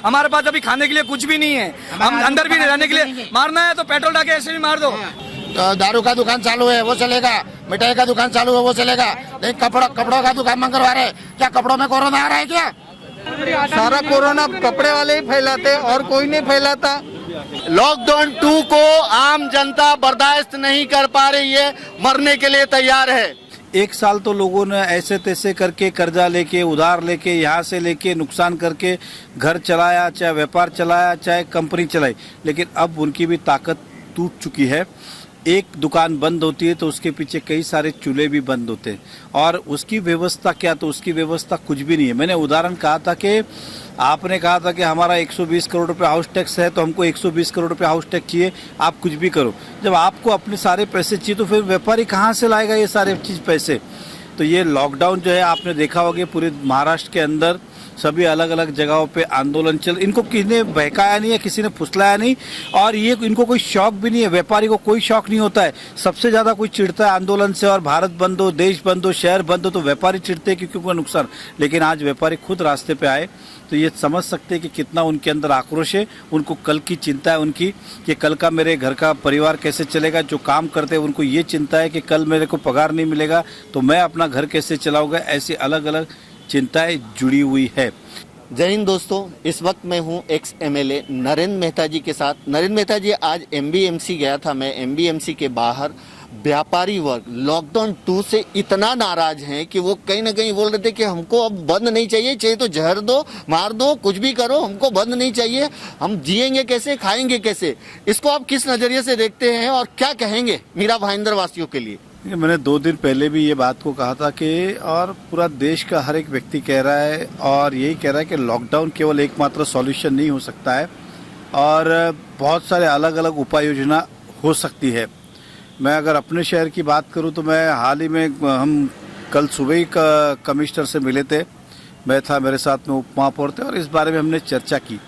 हमारे पास अभी खाने के लिए कुछ भी नहीं है, हम अंदर भी रहने के लिए मारना है तो पेट्रोल डाल के ऐसे भी मार दो। दारू का दुकान चालू है वो चलेगा, मिठाई का दुकान चालू है वो चलेगा, लेकिन कपड़ों का दुकान बंद करवा रहे। क्या कपड़ों में कोरोना आ रहा है क्या? सारा कोरोना कपड़े वाले ही फैलाते और कोई नहीं फैलाता। लॉकडाउन 2 को आम जनता बर्दाश्त नहीं कर पा रही है, मरने के लिए तैयार है। एक साल तो लोगों ने ऐसे तैसे करके कर्जा लेके उधार लेके यहाँ से लेके नुकसान करके घर चलाया, चाहे व्यापार चलाया, चाहे कंपनी चलाई, लेकिन अब उनकी भी ताकत टूट चुकी है। एक दुकान बंद होती है तो उसके पीछे कई सारे चूल्हे भी बंद होते हैं और उसकी व्यवस्था क्या, तो उसकी व्यवस्था कुछ भी नहीं है। मैंने उदाहरण कहा था कि आपने कहा था कि हमारा 120 करोड़ रुपए हाउस टैक्स है तो हमको 120 करोड़ रुपए हाउस टैक्स चाहिए, आप कुछ भी करो। जब आपको अपने सारे पैसे चाहिए तो फिर व्यापारी कहाँ से लाएगा ये सारे चीज़ पैसे? तो ये लॉकडाउन जो है आपने देखा होगा पूरे महाराष्ट्र के अंदर सभी अलग अलग जगहों पे आंदोलन चल, इनको किसी ने बहकाया नहीं है, किसी ने फुसलाया नहीं और ये इनको कोई शौक भी नहीं है। व्यापारी को कोई शौक नहीं होता है। सबसे ज़्यादा कोई चिढ़ता है आंदोलन से और भारत बंद हो, देश बंद हो, शहर बंद हो तो व्यापारी चिढ़ते हैं क्योंकि उनका नुकसान। लेकिन आज व्यापारी खुद रास्ते पे आए तो ये समझ सकते हैं कि कितना उनके अंदर आक्रोश है। उनको कल की चिंता है उनकी कि कल का मेरे घर का परिवार कैसे चलेगा। जो काम करते हैं उनको ये चिंता है कि कल मेरे को पगार नहीं मिलेगा तो मैं अपना घर कैसे चलाऊंगा। ऐसी अलग अलग चिंताएं जुड़ी हुई है। जय हिंद दोस्तों, इस वक्त मैं हूं एक्स एमएलए नरेंद्र मेहता जी के साथ। नरेंद्र मेहता जी, आज एमबीएमसी गया था मैं। एमबीएमसी के बाहर व्यापारी वर्ग लॉकडाउन 2 से इतना नाराज हैं कि वो कहीं ना कहीं बोल रहे थे कि हमको अब बंद नहीं चाहिए, चाहिए तो जहर दो, मार दो, कुछ भी करो, हमको बंद नहीं चाहिए। हम जिएंगे कैसे, खाएंगे कैसे? इसको आप किस नजरिए से देखते हैं और क्या कहेंगे मीरा भाईंदर वासियों के लिए? मैंने 2 दिन पहले भी ये बात को कहा था कि और पूरा देश का हर एक व्यक्ति कह रहा है और यही कह रहा है कि लॉकडाउन केवल एकमात्र सॉल्यूशन नहीं हो सकता है और बहुत सारे अलग अलग उपाय योजना हो सकती है। मैं अगर अपने शहर की बात करूं तो मैं हाल ही में हम कल सुबह ही कमिश्नर से मिले थे। मैं था, मेरे साथ में उप महापौर थे और इस बारे में हमने चर्चा की।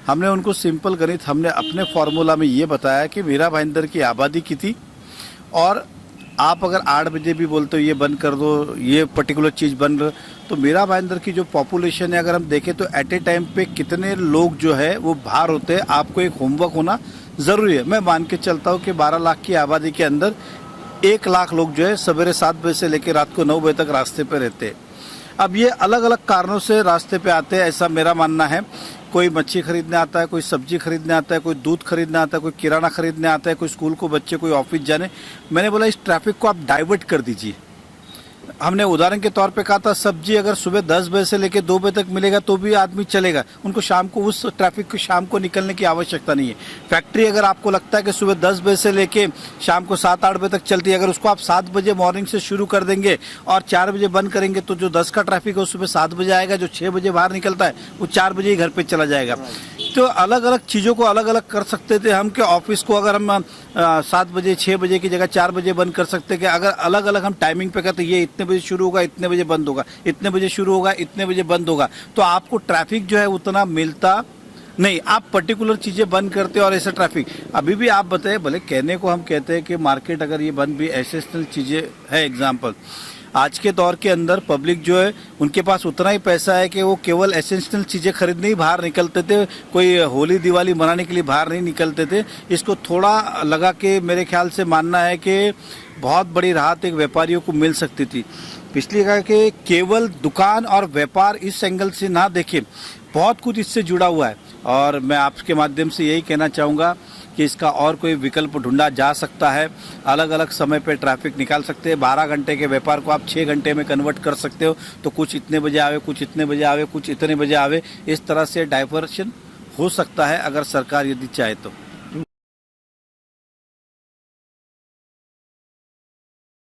हमने उनको सिंपल गणित हमने अपने फॉर्मूला में ये बताया कि मीरा भाईंदर की आबादी की थी और आप अगर 8 बजे भी बोलते हो ये बंद कर दो, ये पर्टिकुलर चीज़ बंद, तो मीरा भाईंदर की जो पॉपुलेशन है अगर हम देखें तो एट ए टाइम पे कितने लोग जो है वो बाहर होते हैं, आपको एक होमवर्क होना ज़रूरी है। मैं मान के चलता हूँ कि 12 लाख की आबादी के अंदर 1 लाख लोग जो है सवेरे 7 बजे से लेकर रात को 9 बजे तक रास्ते पे रहते हैं। अब ये अलग अलग कारणों से रास्ते पे आते हैं, ऐसा मेरा मानना है। कोई मच्छी खरीदने आता है, कोई सब्जी खरीदने आता है, कोई दूध खरीदने आता है, कोई किराना खरीदने आता है, कोई स्कूल को बच्चे, कोई ऑफिस जाने। मैंने बोला इस ट्रैफिक को आप डाइवर्ट कर दीजिए। हमने उदाहरण के तौर पे कहा था सब्जी अगर सुबह 10 बजे से लेकर 2 बजे तक मिलेगा तो भी आदमी चलेगा, उनको शाम को उस ट्रैफिक को शाम को निकलने की आवश्यकता नहीं है। फैक्ट्री अगर आपको लगता है कि सुबह 10 बजे से लेके शाम को 7-8 बजे तक चलती है, अगर उसको आप 7 बजे मॉर्निंग से शुरू कर देंगे और 4 बजे बंद करेंगे तो जो 10 का ट्रैफिक है वो सुबह 7 बजे आएगा, जो 6 बजे बाहर निकलता है वो 4 बजे ही घर पर चला जाएगा। तो अलग अलग चीज़ों को अलग अलग कर सकते थे हम कि ऑफिस को अगर हम 7 बजे 6 बजे की जगह 4 बजे बंद कर सकते कि अगर अलग अलग हम टाइमिंग पे कहते ये इतने बजे शुरू होगा, इतने बजे बंद होगा, इतने बजे शुरू होगा, इतने बजे बंद होगा, तो आपको ट्रैफिक जो है उतना मिलता नहीं। आप पर्टिकुलर चीज़ें बंद करते और ऐसा ट्रैफिक अभी भी आप बताए, भले कहने को हम कहते हैं कि मार्केट अगर ये बंद भी एसेंशियल चीज़ें है। एग्जाम्पल आज के दौर के अंदर पब्लिक जो है उनके पास उतना ही पैसा है कि वो केवल एसेंशियल चीज़ें खरीदने ही बाहर निकलते थे, कोई होली दिवाली मनाने के लिए बाहर नहीं निकलते थे। इसको थोड़ा लगा के मेरे ख्याल से मानना है कि बहुत बड़ी राहत एक व्यापारियों को मिल सकती थी। पिछली कहा कि केवल दुकान और व्यापार इस एंगल से ना देखें, बहुत कुछ इससे जुड़ा हुआ है और मैं आपके माध्यम से यही कहना चाहूँगा कि इसका और कोई विकल्प ढूंढा जा सकता है। अलग अलग समय पे ट्रैफिक निकाल सकते हैं। 12 घंटे के व्यापार को आप 6 घंटे में कन्वर्ट कर सकते हो, तो कुछ इतने बजे आवे, कुछ इतने बजे आवे, कुछ इतने बजे आवे। इस तरह से डाइवर्शन हो सकता है अगर सरकार यदि चाहे तो।